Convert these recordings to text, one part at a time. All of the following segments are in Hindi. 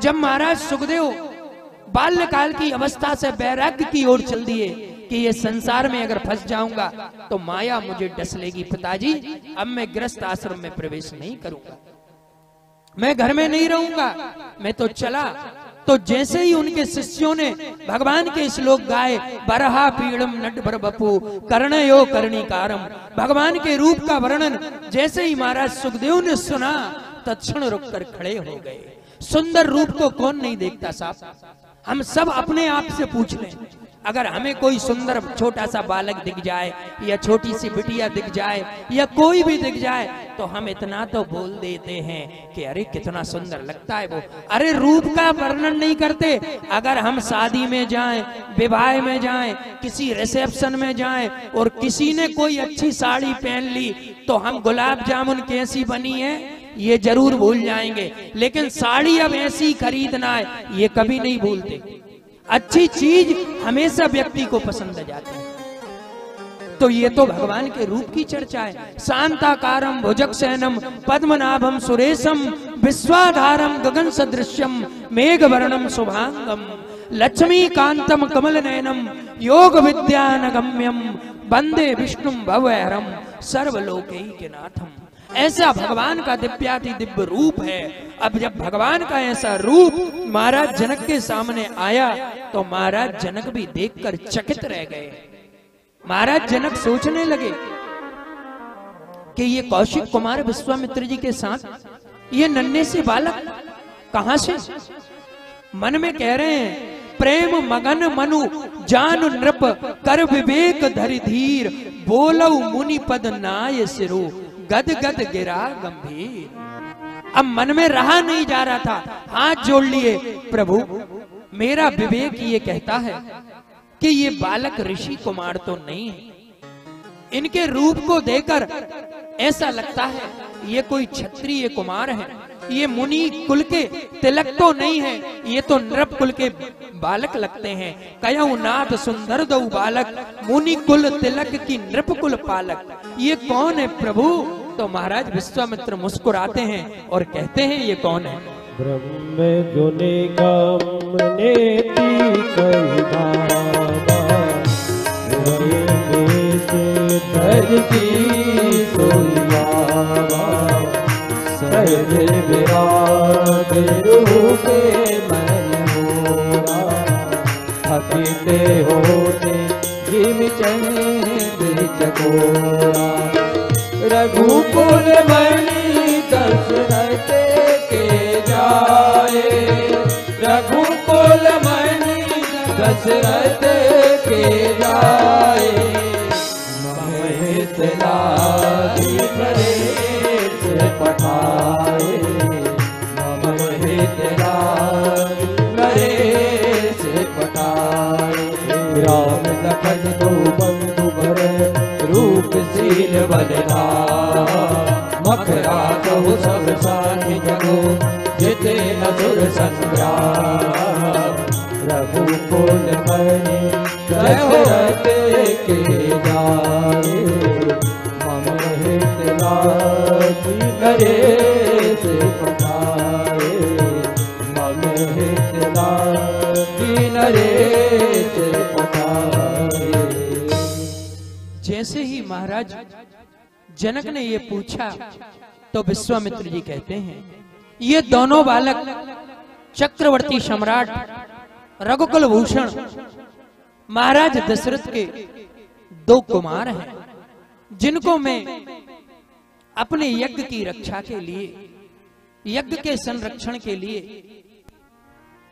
जब महाराज सुखदेव बाल्यकाल की अवस्था से वैराग्य की ओर चल दिए कि ये संसार में अगर फंस जाऊंगा तो माया मुझे डस लेगी, पिताजी अब मैं गृहस्थ आश्रम में प्रवेश नहीं करूंगा, मैं घर में नहीं रहूंगा, मैं तो चला। तो जैसे ही उनके शिष्यों ने भगवान के श्लोक गाए, बरहा पीड़म नटभर बपू कर्णयो कर्णिकारम, भगवान के रूप का वर्णन जैसे ही महाराज सुखदेव ने सुना तत्क्षण रुककर खड़े हो गए। सुंदर रूप को कौन नहीं देखता साहब? हम सब अपने आप से पूछ लें, अगर हमें कोई सुंदर छोटा सा बालक दिख जाए या छोटी सी बिटिया दिख जाए या कोई भी दिख जाए तो हम इतना तो बोल देते हैं कि अरे कितना सुंदर लगता है वो, अरे रूप का वर्णन नहीं करते। अगर हम शादी में जाएं, विवाह में जाएं, किसी रिसेप्शन में जाएं और किसी ने कोई अच्छी साड़ी पहन ली तो हम गुलाब जामुन कैसी बनी है ये जरूर भूल जाएंगे, लेकिन साड़ी अब ऐसी खरीदना है ये कभी नहीं भूलते। अच्छी चीज हमेशा व्यक्ति को पसंद आ जाती है। तो ये तो भगवान के रूप की चर्चा है। शांताकारम भुजगशयनम पद्मनाभम सुरेशम विश्वाधारम गगन सदृश्यम मेघ वर्णम शुभांगम लक्ष्मी कांतम कमल नयनम योग विद्यानगम्यम वंदे विष्णुम भवहरम सर्वलोकैकनाथम। ऐसा भगवान का दिव्याति दिव्य रूप है। अब जब भगवान का ऐसा रूप महाराज जनक के सामने आया तो महाराज जनक भी देखकर चकित रह गए। महाराज जनक सोचने लगे कि ये कौशिक कुमार विश्वामित्र जी के साथ ये नन्हे से बालक कहां से? मन में कह रहे हैं प्रेम मगन मनु जान नृप कर विवेक धरि धीर बोलऊ मुनि पद नाय सिरो गद गद गिरा गंभीर। अब मन में रहा नहीं जा रहा था, हाथ जोड़ लिए, प्रभु मेरा विवेक ये कहता है कि ये बालक ऋषि कुमार तो नहीं है, इनके रूप को देखकर ऐसा लगता है ये कोई क्षत्रिय कुमार है, ये मुनि कुल के तिलक तो नहीं है, ये तो नृप कुल के बालक लगते हैं। कयऊ नाथ सुंदर दऊ बालक मुनि कुल तिलक की नृप कुल पालक, ये कौन है प्रभु? तो महाराज विश्वामित्र मुस्कुराते हैं और कहते हैं ये कौन है? ब्रह्म गुने गम नेति कहि बाबा धरती सहज विराग रूपे मनोरा थकिते होते जिम चंद चकोरा रघुकुल मणि दशरथ के जाए रघुकुल मणि दशरथ के जाए महित लागी नरेश पठाए महित लागी नरेश पठाए राम लखन दो बंधु भरे रूप शील बदला मखरा कहु सब साथी जगो जिते असुर संग्राम रघुकुल मणि दशरथ के जाए मम हित लागी नरेश पठाए मम हित लागी नरेश पठाए। जैसे ही महाराज जनक ने ये पूछा तो विश्वामित्र जी कहते हैं ये दोनों बालक चक्रवर्ती सम्राट रघुकुल भूषण महाराज दशरथ के दो कुमार हैं, जिनको मैं अपने यज्ञ की रक्षा के लिए, यज्ञ के संरक्षण के लिए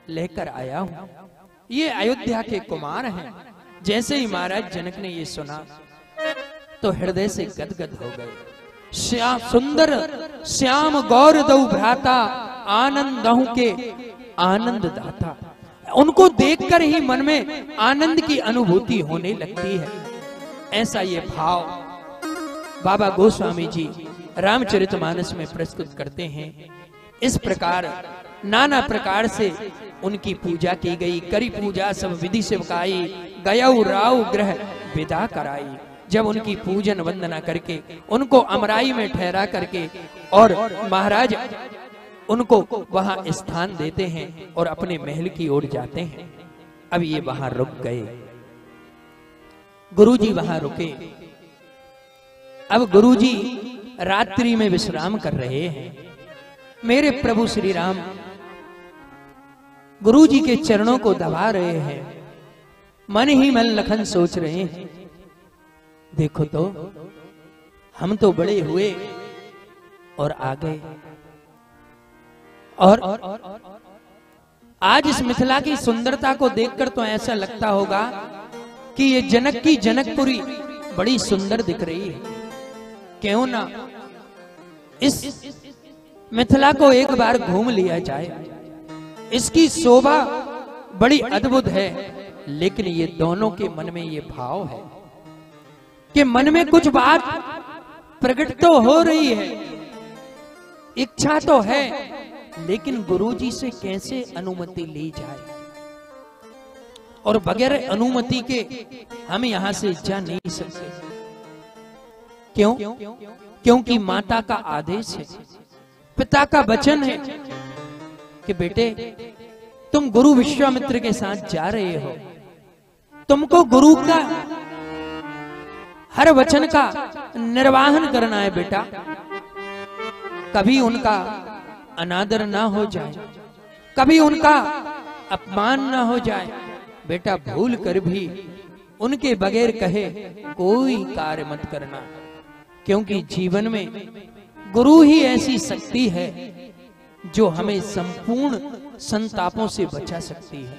लेकर आया हूं। ये अयोध्या के कुमार हैं। जैसे ही महाराज जनक ने ये सुना तो हृदय से गदगद हो गए। श्याम सुंदर श्याम गौर दऊ भ्राता आनंद दहु के आनंद दाता, उनको देखकर ही मन में आनंद की अनुभूति होने लगती है। ऐसा ये भाव बाबा गोस्वामी जी रामचरितमानस में प्रस्तुत करते हैं। इस प्रकार नाना प्रकार से उनकी पूजा की गई। करी पूजा सब विधि सेवकाई गयऊ राव ग्रह विदा कराई। जब उनकी पूजन वंदना करके उनको अमराई में ठहरा करके और महाराज उनको वहां स्थान देते हैं और अपने महल की ओर जाते हैं। अब ये वहां रुक गए, गुरुजी वहां रुके। अब गुरुजी रात्रि में विश्राम कर रहे हैं। मेरे प्रभु श्री राम गुरुजी के चरणों को दबा रहे हैं। मन ही मन लखन सोच रहे हैं, देखो तो हम तो बड़े हुए और आ गए, और आज इस मिथिला की सुंदरता को देखकर तो ऐसा लगता होगा कि ये जनक की जनकपुरी बड़ी सुंदर दिख रही है। क्यों ना इस मिथिला को एक बार घूम लिया जाए। इसकी शोभा बड़ी अद्भुत है, लेकिन ये दोनों के मन में ये भाव है कि मन में कुछ बात प्रकट तो हो रही है, इच्छा तो है, लेकिन गुरुजी से कैसे अनुमति ली जाए, और बगैर अनुमति के हम यहां से जा नहीं सकते। क्यों? क्योंकि माता का आदेश है, पिता का वचन है कि बेटे तुम गुरु विश्वामित्र के साथ जा रहे हो, तुमको गुरु का हर वचन का निर्वाहन करना है बेटा। कभी उनका अनादर ना हो जाए, कभी उनका अपमान ना हो जाए। बेटा भूल कर भी उनके बगैर कहे कोई कार्य मत करना, क्योंकि जीवन में गुरु ही ऐसी शक्ति है जो हमें संपूर्ण संतापों से बचा सकती है।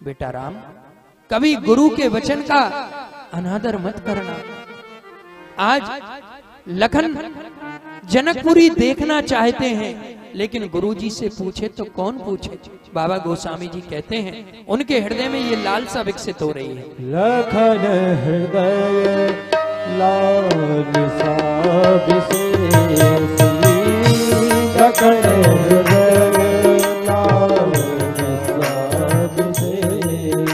बेटा राम, कभी गुरु के वचन का अनादर मत करना। आज लखन जनकपुरी देखना चाहते हैं, लेकिन गुरुजी से पूछे तो कौन पूछे। बाबा गोस्वामी जी कहते हैं उनके हृदय में ये लालसा विकसित हो रही है। लखन हृदय लालसा विशेष, लखन हृदय लालसा विशेष,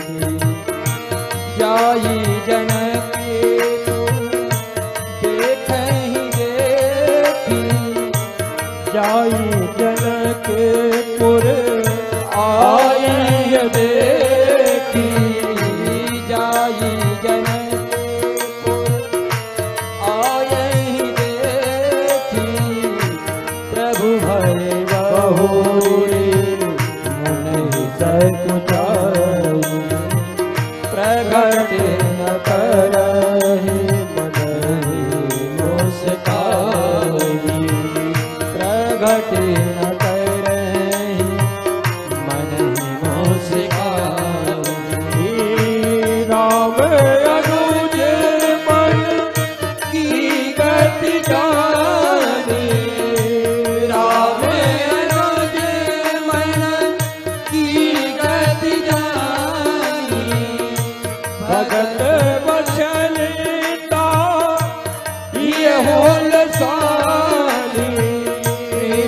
जाई जनक देखहि देखी, जाई जनकपुर आए देखी, जाई जनकपुर आए देखी, प्रभु भय बहुरी मुनि सकुचाई, प्रगट न करहि मनहि मुस्काई, प्रगट न करहि मनहि मुस्काई। राम अनुज मन की गति जानी, राम अनुज मन की गति जानी, भगत बचनता ये होल सानी,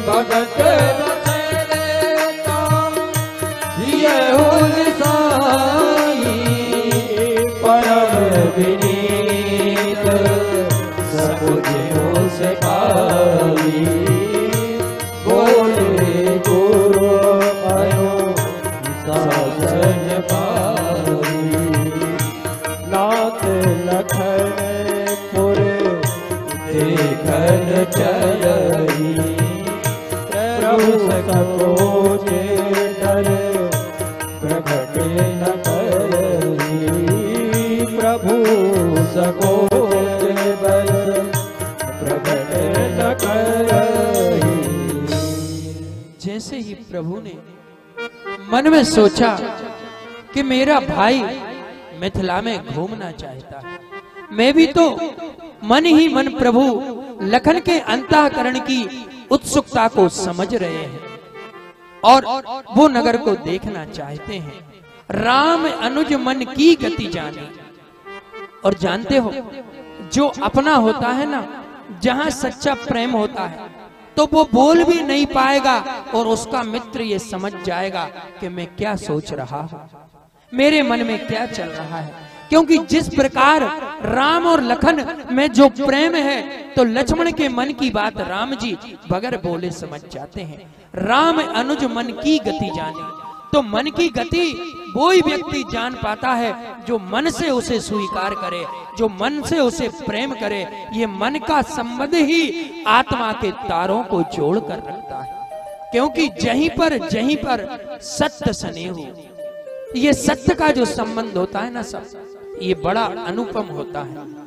भगत बचनता ये होल सानी, परम विनीत सकुच से पाई, बोले गुरु आयो शासन पाई, नाथ लखन पुर देखन चलई, प्रभु सकोचे डर प्रकट न करई, प्रभु सकोचे बल प्रकट न करई। जैसे ही प्रभु ने मन में सोचा कि मेरा भाई मिथिला में घूमना चाहता है, मैं भी तो मन ही मन प्रभु लखन के अंतःकरण की उत्सुकता को समझ रहे हैं और वो नगर को देखना चाहते हैं। राम अनुज मन की गति जाने। और जानते हो, जो अपना होता है ना, जहां सच्चा प्रेम होता है तो वो बोल भी नहीं पाएगा और उसका मित्र ये समझ जाएगा कि मैं क्या सोच रहा हूं, मेरे मन में क्या चल रहा है, क्योंकि जिस प्रकार राम और लखन में जो प्रेम है, तो लक्ष्मण के मन की बात राम जी बगैर बोले समझ जाते हैं। राम अनुज मन की गति जाने, तो मन की गति वो ही व्यक्ति जान पाता है जो मन से उसे स्वीकार करे, जो मन से उसे प्रेम करे। ये मन का संबंध ही आत्मा के तारों को जोड़ कर रखता है, क्योंकि जहीं पर सत्य स्नेह, ये सत्य का जो संबंध होता है ना सब, ये बड़ा अनुपम होता है।